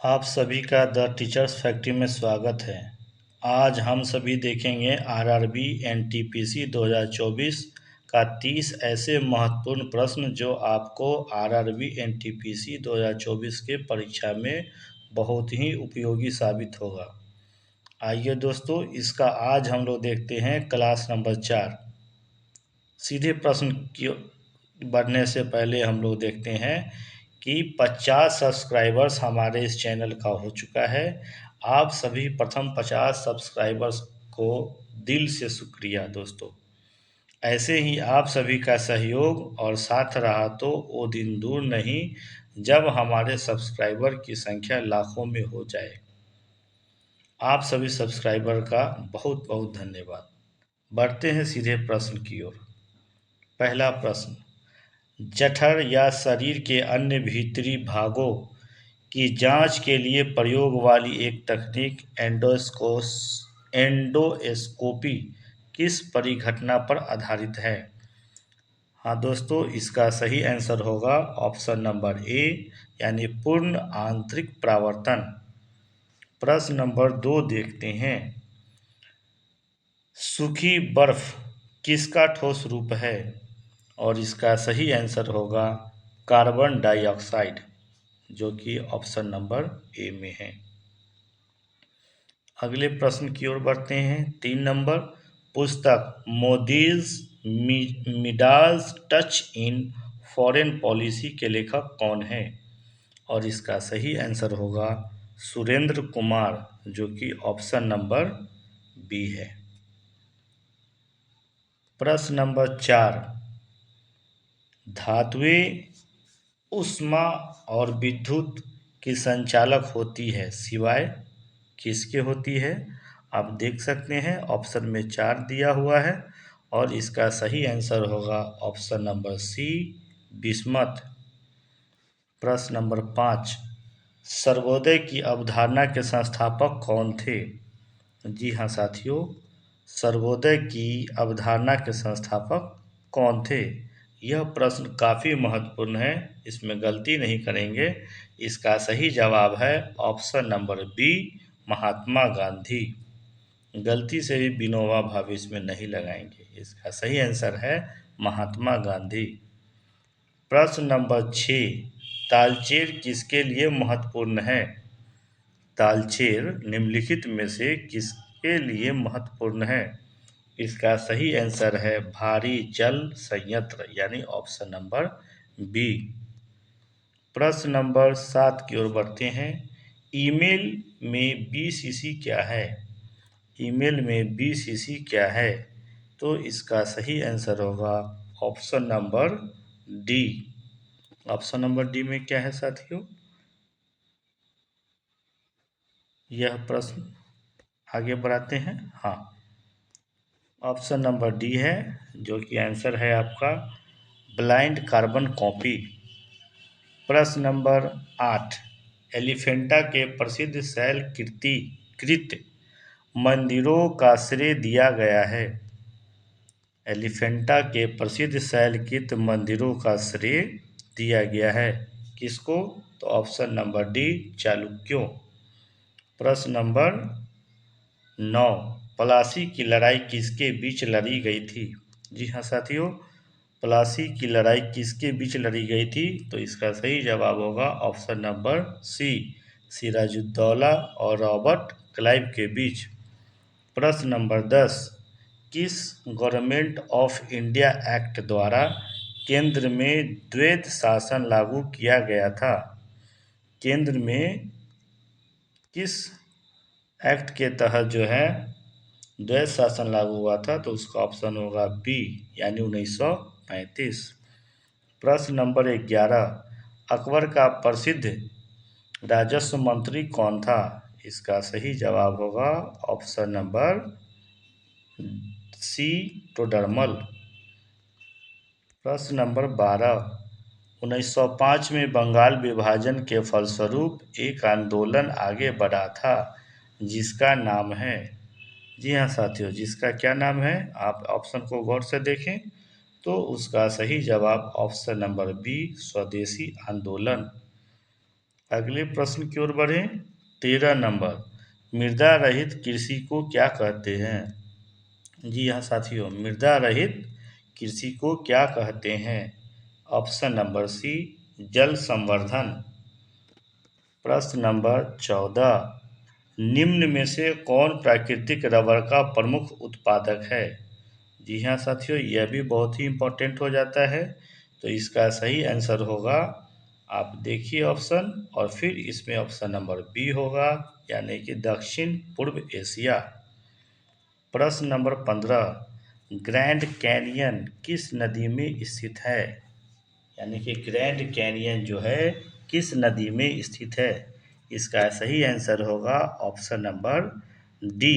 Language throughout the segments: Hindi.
आप सभी का द टीचर्स फैक्ट्री में स्वागत है। आज हम सभी देखेंगे आरआरबी एनटीपीसी 2024 का 30 ऐसे महत्वपूर्ण प्रश्न जो आपको आरआरबी एनटीपीसी 2024 के परीक्षा में बहुत ही उपयोगी साबित होगा। आइए दोस्तों, इसका आज हम लोग देखते हैं क्लास नंबर 4। सीधे प्रश्न की बढ़ने से पहले हम लोग देखते हैं कि 50 सब्सक्राइबर्स हमारे इस चैनल का हो चुका है। आप सभी प्रथम 50 सब्सक्राइबर्स को दिल से शुक्रिया दोस्तों। ऐसे ही आप सभी का सहयोग और साथ रहा तो वो दिन दूर नहीं जब हमारे सब्सक्राइबर की संख्या लाखों में हो जाए। आप सभी सब्सक्राइबर का बहुत बहुत धन्यवाद। बढ़ते हैं सीधे प्रश्न की ओर। पहला प्रश्न, जठर या शरीर के अन्य भीतरी भागों की जांच के लिए प्रयोग वाली एक तकनीक एंडोस्कोपी किस परिघटना पर आधारित है? हाँ दोस्तों, इसका सही आंसर होगा ऑप्शन नंबर ए यानी पूर्ण आंतरिक परावर्तन। प्रश्न नंबर 2 देखते हैं। सूखी बर्फ किसका ठोस रूप है? और इसका सही आंसर होगा कार्बन डाइऑक्साइड, जो कि ऑप्शन नंबर ए में है। अगले प्रश्न की ओर बढ़ते हैं। 3 नंबर, पुस्तक Modi's मिडाज touch in foreign policy के लेखक कौन है? और इसका सही आंसर होगा सुरेंद्र कुमार, जो कि ऑप्शन नंबर बी है। प्रश्न नंबर 4, धातुएं ऊष्मा और विद्युत की संचालक होती है सिवाय किसके होती है? आप देख सकते हैं ऑप्शन में 4 दिया हुआ है और इसका सही आंसर होगा ऑप्शन नंबर सी, बिस्मथ। प्रश्न नंबर 5, सर्वोदय की अवधारणा के संस्थापक कौन थे? जी हाँ साथियों, सर्वोदय की अवधारणा के संस्थापक कौन थे? यह प्रश्न काफ़ी महत्वपूर्ण है, इसमें गलती नहीं करेंगे। इसका सही जवाब है option number B, Mahatma Gandhi. गलती से भी विनोबा भावे इसमें नहीं लगाएंगे। इसका सही आंसर है महात्मा गांधी। प्रश्न नंबर 6, तालचेर किसके लिए महत्वपूर्ण है? तालचेर निम्नलिखित में से किसके लिए महत्वपूर्ण है? इसका सही आंसर है भारी जल संयंत्र, यानी ऑप्शन नंबर बी। प्रश्न नंबर 7 की ओर बढ़ते हैं। ईमेल में बीसीसी क्या है? ईमेल में बीसीसी क्या है? तो इसका सही आंसर होगा option number D. Option number D में क्या है साथियों? यह प्रश्न आगे बढ़ाते हैं। हाँ, ऑप्शन नंबर डी है, जो कि आंसर है आपका ब्लाइंड कार्बन कॉपी। प्रश्न नंबर 8, एलिफेंटा के प्रसिद्ध शैल कृत मंदिरों का श्रेय दिया गया है? एलिफेंटा के प्रसिद्ध शैलकृत मंदिरों का श्रेय दिया गया है किसको? तो ऑप्शन नंबर डी, चालुक्यों। प्रश्न नंबर 9, प्लासी की लड़ाई किसके बीच लड़ी गई थी? जी हाँ साथियों, प्लासी की लड़ाई किसके बीच लड़ी गई थी? तो इसका सही जवाब होगा ऑप्शन नंबर सी, सिराजुद्दौला और रॉबर्ट क्लाइव के बीच। प्रश्न नंबर 10, किस गवर्नमेंट ऑफ इंडिया एक्ट द्वारा केंद्र में द्वैध शासन लागू किया गया था? केंद्र में किस एक्ट के तहत जो है द्वैध शासन लागू हुआ था? तो उसका ऑप्शन होगा बी, यानी 1935। प्रश्न नंबर 11, अकबर का प्रसिद्ध राजस्व मंत्री कौन था? इसका सही जवाब होगा ऑप्शन नंबर सी, टोडरमल। प्रश्न नंबर 12, 1905 में बंगाल विभाजन के फलस्वरूप एक आंदोलन आगे बढ़ा था जिसका नाम है? जी हाँ साथियों, जिसका क्या नाम है? आप ऑप्शन को गौर से देखें तो उसका सही जवाब ऑप्शन नंबर बी, स्वदेशी आंदोलन। अगले प्रश्न की ओर बढ़ें। 13 नंबर, मृदा रहित कृषि को क्या कहते हैं? जी हाँ साथियों, मृदा रहित कृषि को क्या कहते हैं? ऑप्शन नंबर सी, जल संवर्धन। प्रश्न नंबर 14, निम्न में से कौन प्राकृतिक रबर का प्रमुख उत्पादक है? जी हाँ साथियों, यह भी बहुत ही इम्पोर्टेंट हो जाता है। तो इसका सही आंसर होगा, आप देखिए ऑप्शन, और फिर इसमें ऑप्शन नंबर बी होगा, यानी कि दक्षिण पूर्व एशिया। प्रश्न नंबर 15, ग्रैंड कैनियन किस नदी में स्थित है? यानी कि ग्रैंड कैनियन जो है किस नदी में स्थित है? इसका सही आंसर होगा option number D.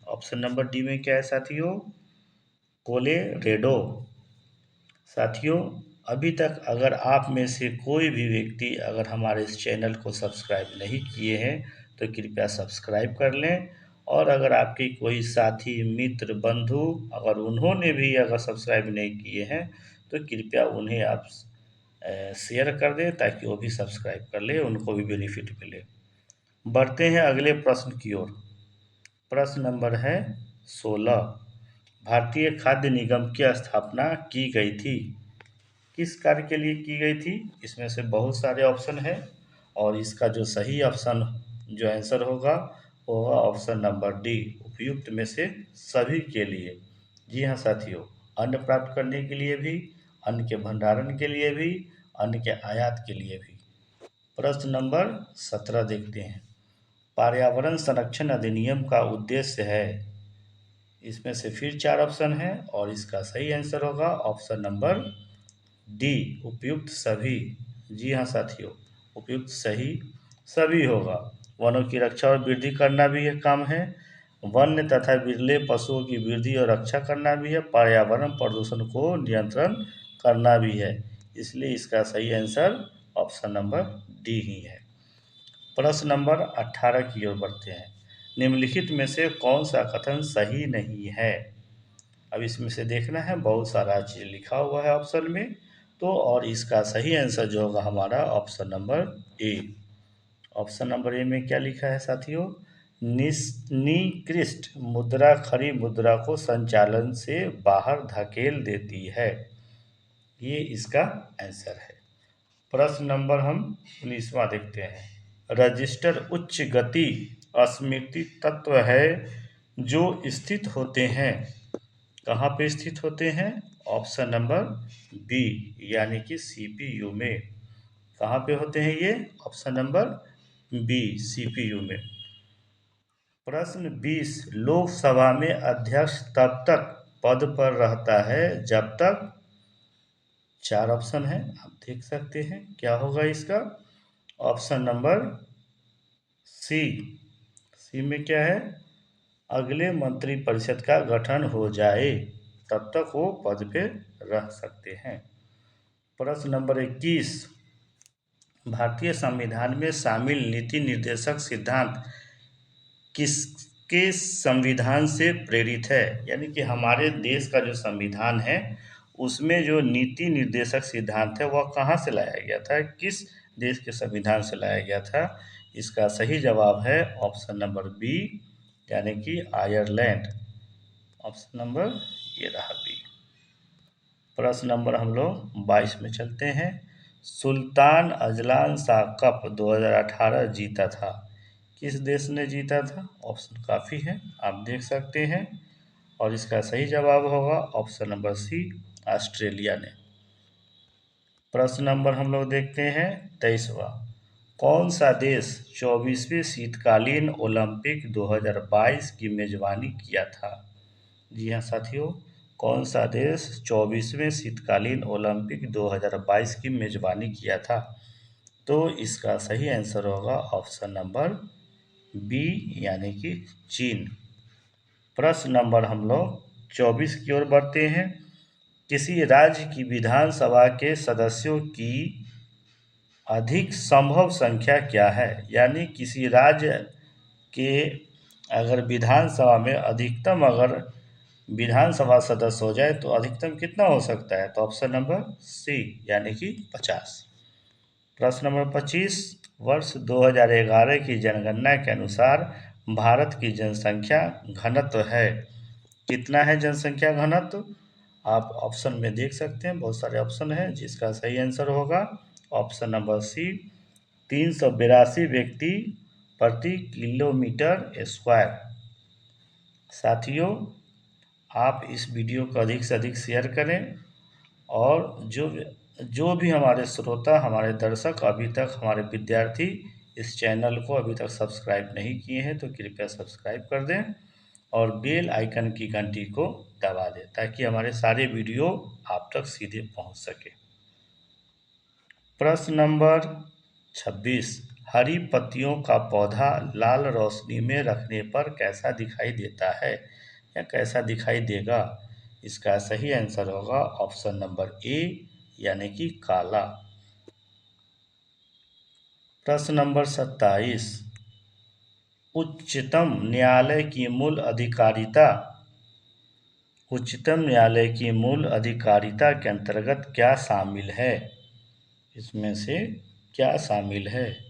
Option number D में क्या है साथियों? कोलोरेडो। साथियों, अभी तक अगर आप में से कोई भी व्यक्ति अगर हमारे इस चैनल को सब्सक्राइब नहीं किए हैं तो कृपया सब्सक्राइब कर लें, और अगर आपके कोई साथी मित्र बंधु अगर उन्होंने भी अगर सब्सक्राइब नहीं किए हैं तो कृपया उन्हें आप शेयर कर दें ताकि वो भी सब्सक्राइब कर ले, उनको भी बेनिफिट मिले। बढ़ते हैं अगले प्रश्न की ओर। प्रश्न नंबर है 16, भारतीय खाद्य निगम की स्थापना की गई थी? किस कार्य के लिए की गई थी? इसमें से बहुत सारे ऑप्शन हैं, और इसका जो सही ऑप्शन जो आंसर होगा वो होगा ऑप्शन नंबर डी, उपयुक्त में से सभी के लिए। जी हाँ साथियों, अन्न प्राप्त करने के लिए भी, अन्न के भंडारण के लिए भी, अन्न के आयात के लिए भी। प्रश्न नंबर 17 देखते हैं। पर्यावरण संरक्षण अधिनियम का उद्देश्य है? इसमें से फिर चार ऑप्शन हैं, और इसका सही आंसर होगा ऑप्शन नंबर डी, उपयुक्त सभी। जी हाँ साथियों, उपयुक्त सही सभी होगा। वनों की रक्षा और वृद्धि करना भी एक काम है, वन्य तथा विरले पशुओं की वृद्धि और रक्षा करना भी है, पर्यावरण प्रदूषण को नियंत्रण करना भी है। इसलिए इसका सही आंसर ऑप्शन नंबर डी ही है। प्रश्न नंबर 18 की ओर बढ़ते हैं। निम्नलिखित में से कौन सा कथन सही नहीं है? अब इसमें से देखना है, बहुत सारा चीज़ लिखा हुआ है ऑप्शन में, तो और इसका सही आंसर जो होगा हमारा option number A. Option number A में क्या लिखा है साथियों? निकृष्ट मुद्रा खरी मुद्रा को संचालन से बाहर धकेल देती है, ये इसका आंसर है। प्रश्न नंबर हम 19वां देखते हैं। रजिस्टर उच्च गति स्मृति तत्व है जो स्थित होते हैं, कहाँ पे स्थित होते हैं? ऑप्शन नंबर बी, यानी कि सीपीयू में। कहाँ पे होते हैं ये? ऑप्शन नंबर बी, सीपीयू में। प्रश्न 20, लोकसभा में अध्यक्ष तब तक पद पर रहता है जब तक, चार ऑप्शन है, आप देख सकते हैं क्या होगा इसका? Option number C. सी में क्या है? अगले मंत्रिपरिषद का गठन हो जाए तब तक वो पद पे रह सकते हैं। प्रश्न नंबर 21, भारतीय संविधान में शामिल नीति निर्देशक सिद्धांत किसके संविधान से प्रेरित है? यानी कि हमारे देश का जो संविधान है उसमें जो नीति निर्देशक सिद्धांत है वह कहाँ से लाया गया था, किस देश के संविधान से लाया गया था? इसका सही जवाब है ऑप्शन नंबर बी, यानी कि आयरलैंड। ऑप्शन नंबर ये रहा बी। प्रश्न नंबर हम लोग 22 में चलते हैं। सुल्तान अजलान शाह कप 2018 जीता था, किस देश ने जीता था? ऑप्शन काफ़ी हैं, आप देख सकते हैं, और इसका सही जवाब होगा ऑप्शन नंबर सी, ऑस्ट्रेलिया ने। प्रश्न नंबर हम लोग देखते हैं 23वां। कौन सा देश 24वें शीतकालीन ओलंपिक 2022 की मेजबानी किया था? जी हाँ साथियों, कौन सा देश 24वें शीतकालीन ओलंपिक 2022 की मेजबानी किया था? तो इसका सही आंसर होगा ऑप्शन नंबर बी, यानी कि चीन। प्रश्न नंबर हम लोग 24 की ओर बढ़ते हैं। किसी राज्य की विधानसभा के सदस्यों की अधिक संभव संख्या क्या है? यानी किसी राज्य के अगर विधानसभा में अधिकतम अगर विधानसभा सदस्य हो जाए तो अधिकतम कितना हो सकता है? तो ऑप्शन नंबर सी, यानी कि 50। प्रश्न नंबर 25, वर्ष 2011 की जनगणना के अनुसार भारत की जनसंख्या घनत्व है। कितना है जनसंख्या घनत्व? आप ऑप्शन में देख सकते हैं, बहुत सारे ऑप्शन हैं, जिसका सही आंसर होगा ऑप्शन नंबर सी, 382 व्यक्ति प्रति किलोमीटर स्क्वायर। साथियों, आप इस वीडियो को अधिक से अधिक शेयर करें और जो भी हमारे श्रोता, हमारे दर्शक अभी तक, हमारे विद्यार्थी इस चैनल को अभी तक सब्सक्राइब नहीं किए हैं तो कृपया सब्सक्राइब कर दें और बेल आइकन की घंटी को दबा दें ताकि हमारे सारे वीडियो आप तक सीधे पहुंच सके। प्रश्न नंबर 26, हरी पत्तियों का पौधा लाल रोशनी में रखने पर कैसा दिखाई देता है या कैसा दिखाई देगा? इसका सही आंसर होगा ऑप्शन नंबर ए, यानी कि काला। प्रश्न नंबर 27, उच्चतम न्यायालय की मूल अधिकारिता के अंतर्गत क्या शामिल है? इसमें से क्या शामिल है?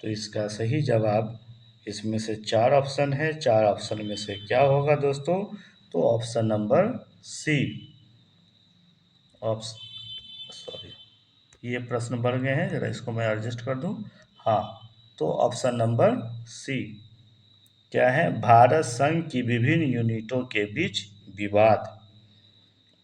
तो इसका सही जवाब, इसमें से 4 ऑप्शन है, 4 ऑप्शन में से क्या होगा दोस्तों? तो ऑप्शन नंबर सी। सॉरी, ये प्रश्न बढ़ गए हैं, जरा इसको मैं एडजस्ट कर दूं। हाँ, तो ऑप्शन नंबर सी क्या है? भारत संघ की विभिन्न यूनिटों के बीच विवाद।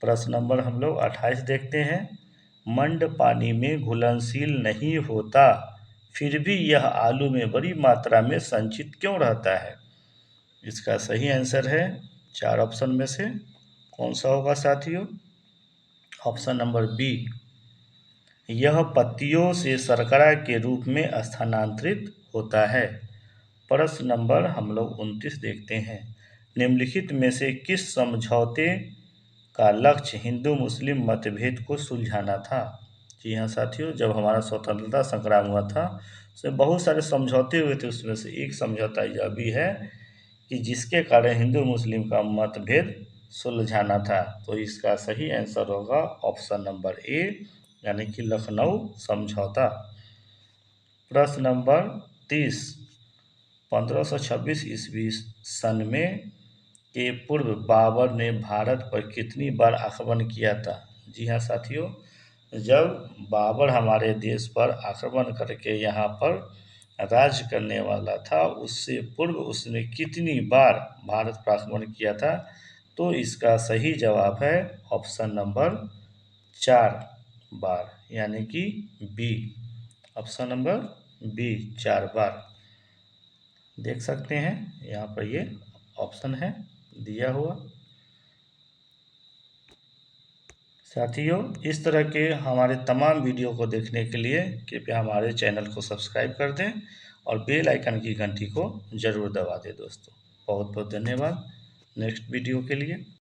प्रश्न नंबर हम लोग 28 देखते हैं, मंड पानी में घुलनशील नहीं होता, फिर भी यह आलू में बड़ी मात्रा में संचित क्यों रहता है? इसका सही आंसर है 4 ऑप्शन में से कौन सा होगा साथियों? ऑप्शन नंबर बी, यह पत्तियों से शर्करा के रूप में स्थानांतरित होता है। प्रश्न नंबर हम लोग 29 देखते हैं, निम्नलिखित में से किस समझौते का लक्ष्य हिंदू मुस्लिम मतभेद को सुलझाना था? जी हाँ साथियों, जब हमारा स्वतंत्रता संग्राम हुआ था उसमें बहुत सारे समझौते हुए थे, उसमें से एक समझौता यह भी है कि जिसके कारण हिंदू मुस्लिम का मतभेद सुलझाना था। तो इसका सही आंसर होगा ऑप्शन नंबर ए, यानी कि लखनऊ समझौता। प्रश्न नंबर 30, 1526 ईस्वी सन में के पूर्व बाबर ने भारत पर कितनी बार आक्रमण किया था? जी हाँ साथियों, जब बाबर हमारे देश पर आक्रमण करके यहाँ पर राज करने वाला था, उससे पूर्व उसने कितनी बार भारत पर आक्रमण किया था? तो इसका सही जवाब है ऑप्शन नंबर 4 बार, यानी कि बी, ऑप्शन नंबर बी, 4 बार। देख सकते हैं यहाँ पर ये ऑप्शन है दिया हुआ। साथियों, इस तरह के हमारे तमाम वीडियो को देखने के लिए कृपया हमारे चैनल को सब्सक्राइब कर दें और बेल आइकन की घंटी को ज़रूर दबा दें दोस्तों। बहुत बहुत धन्यवाद नेक्स्ट वीडियो के लिए।